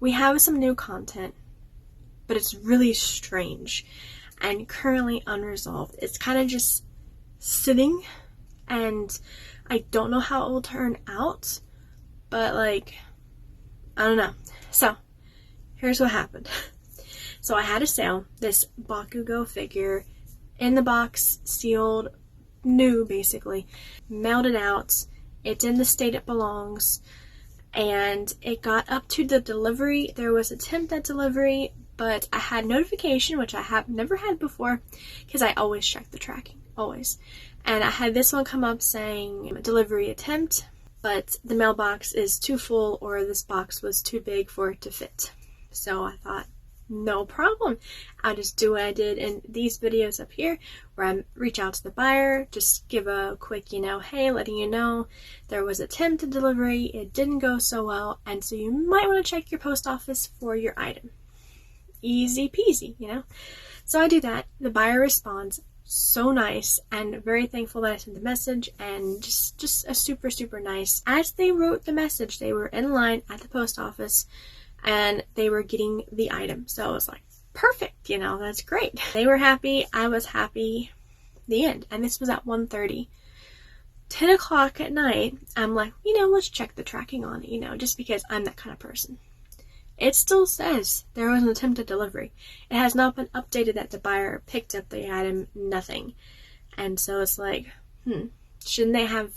we have some new content, but it's really strange and currently unresolved. It's kind of just sitting, and I don't know how it will turn out, but like, I don't know. So here's what happened. So I had a sale, this Bakugo figure in the box, sealed, new basically, mailed it out. It's in the state it belongs, and it got up to the delivery. There was attempt at delivery, but I had notification, which I have never had before, because I always check the tracking, always. And I had this one come up saying delivery attempt, but the mailbox is too full, or this box was too big for it to fit. So I thought, no problem. I'll just do what I did in these videos up here, where I reach out to the buyer, just give a quick, hey, letting you know there was attempted delivery, it didn't go so well, and so you might want to check your post office for your item. Easy peasy, So I do that. The buyer responds, so nice, and very thankful that I sent the message, and just a super, super nice. As they wrote the message, they were in line at the post office, and they were getting the item. So I was like, perfect, that's great. They were happy, I was happy, the end. And this was at 1:30. 10 o'clock at night, I'm like, let's check the tracking on it, just because I'm that kind of person. It still says there was an attempted delivery. It has not been updated that the buyer picked up the item, nothing. And so it's like, shouldn't they have,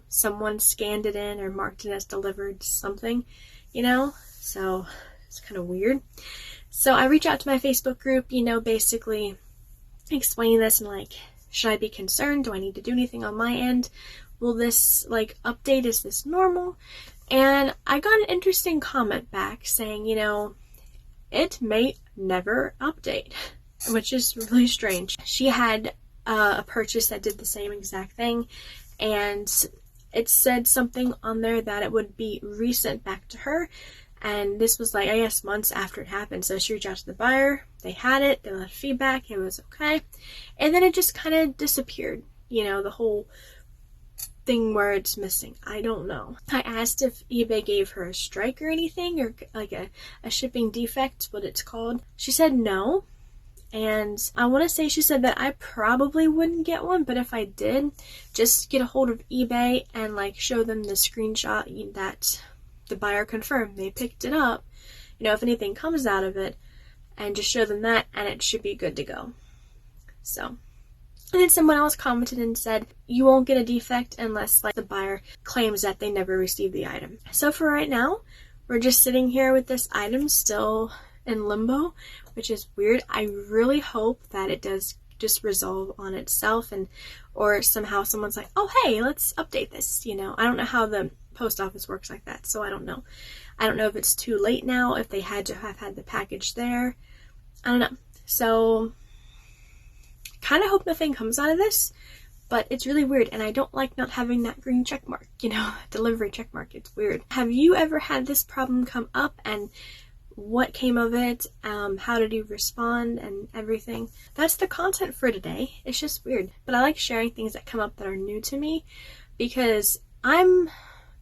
someone scanned it in or marked it as delivered, something, So it's kind of weird. So I reach out to my Facebook group, basically explaining this and like, should I be concerned? Do I need to do anything on my end? Will this update? Is this normal? And I got an interesting comment back saying, it may never update, which is really strange. She had a purchase that did the same exact thing, and it said something on there that it would be resent back to her. And this was I guess months after it happened. So she reached out to the buyer, they had it, they left feedback, it was okay. And then it just kind of disappeared, the whole thing where it's missing. I don't know. I asked if eBay gave her a strike or anything, or like a shipping defect, what it's called. She said no. And I want to say she said that I probably wouldn't get one, but if I did, just get a hold of eBay and show them the screenshot that the buyer confirmed they picked it up, if anything comes out of it, and just show them that, and it should be good to go. So, and then someone else commented and said, you won't get a defect unless the buyer claims that they never received the item. So for right now, we're just sitting here with this item still in limbo, which is weird. I really hope that it does just resolve on itself, or somehow someone's like, oh hey, let's update this. I don't know how the post office works like that, so I don't know. I don't know if it's too late now, if they had to have had the package there. I don't know. So kind of hope nothing comes out of this, but it's really weird, and I don't like not having that green check mark, delivery check mark. It's weird. Have you ever had this problem come up, and what came of it? How did you respond and everything? That's the content for today. It's just weird, but I like sharing things that come up that are new to me, because I'm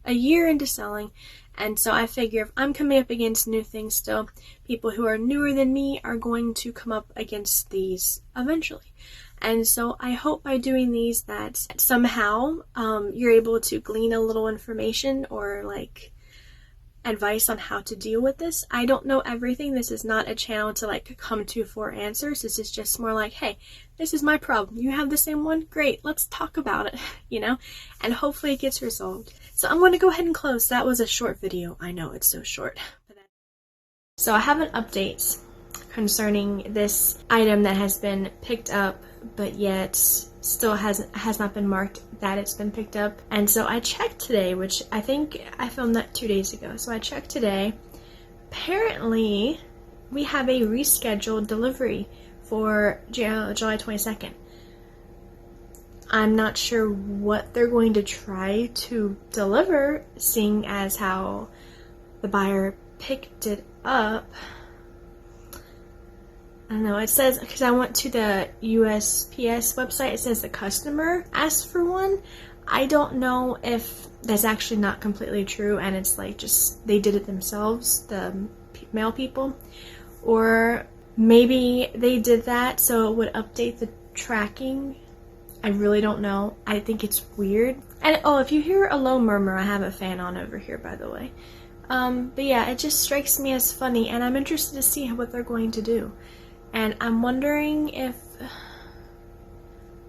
a year into selling, and so I figure if I'm coming up against new things still, people who are newer than me are going to come up against these eventually. And so I hope by doing these that somehow you're able to glean a little information or advice on how to deal with this. I don't know everything. This is not a channel to come to for answers. This is just more hey, this is my problem. You have the same one? Great, let's talk about it, and hopefully it gets resolved. So I'm going to go ahead and close. That was a short video. I know it's so short. So I have an update concerning this item that has been picked up, but yet still has not been marked that it's been picked up. And so I checked today, which I think I filmed that 2 days ago. So I checked today. Apparently, we have a rescheduled delivery for July 22nd. I'm not sure what they're going to try to deliver, seeing as how the buyer picked it up. I don't know, it says, because I went to the USPS website, it says the customer asked for one. I don't know if that's actually not completely true, and it's just they did it themselves, the mail people, or maybe they did that so it would update the tracking. I really don't know. I think it's weird. And oh, if you hear a low murmur, I have a fan on over here, by the way. But yeah, it just strikes me as funny, and I'm interested to see what they're going to do. And I'm wondering if...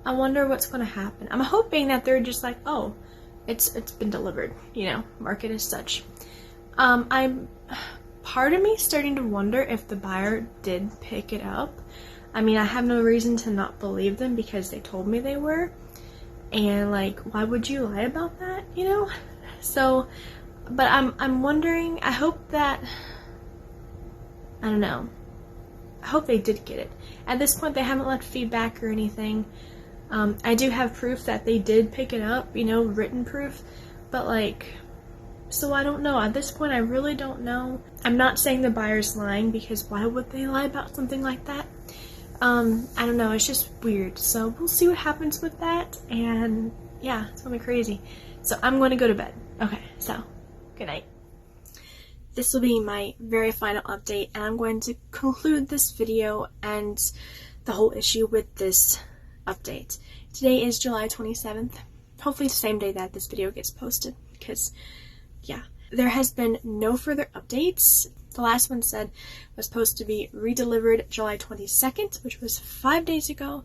I wonder what's going to happen. I'm hoping that they're just like, oh, it's been delivered, you know, mark it as such. I'm... Part of me starting to wonder if the buyer did pick it up. I mean, I have no reason to not believe them because they told me they were. And like, why would you lie about that, you know? So, but I'm wondering, I hope that, I don't know. I hope they did get it. At this point, they haven't left feedback or anything. I do have proof that they did pick it up, you know, written proof. But like, so I don't know. At this point, I really don't know. I'm not saying the buyer's lying because why would they lie about something like that? I don't know, it's just weird. So we'll see what happens with that, and yeah, it's gonna be crazy. So I'm going to go to bed. Okay, so good night. This will be my very final update, and I'm going to conclude this video and the whole issue with this update. Today is July 27th. Hopefully the same day that this video gets posted, because yeah, there has been no further updates. The last one said was supposed to be redelivered July 22nd, which was 5 days ago.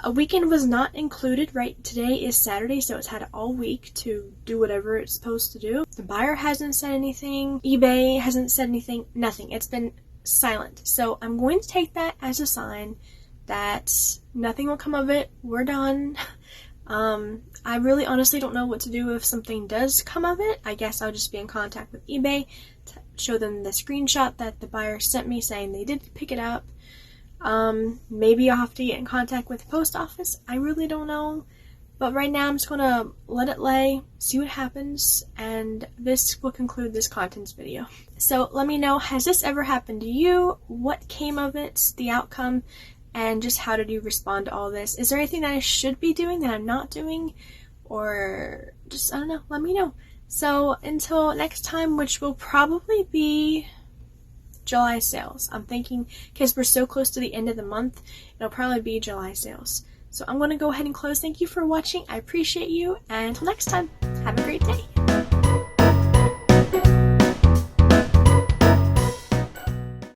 A weekend was not included, right? Today is Saturday, so it's had all week to do whatever it's supposed to do. The buyer hasn't said anything. eBay hasn't said anything. Nothing. It's been silent. So I'm going to take that as a sign that nothing will come of it. We're done. I really honestly don't know what to do if something does come of it. I guess I'll just be in contact with eBay to show them the screenshot that the buyer sent me saying they did pick it up. Maybe I'll have to get in contact with the post office. I really don't know. But right now I'm just gonna let it lay, see what happens, and this will conclude this contents video. So let me know, has this ever happened to you? What came of it, the outcome, and just how did you respond to all this? Is there anything that I should be doing that I'm not doing? Or just, I don't know, let me know. So until next time, which will probably be July sales. I'm thinking, because we're so close to the end of the month, it'll probably be July sales. So I'm going to go ahead and close. Thank you for watching. I appreciate you. And until next time, have a great day.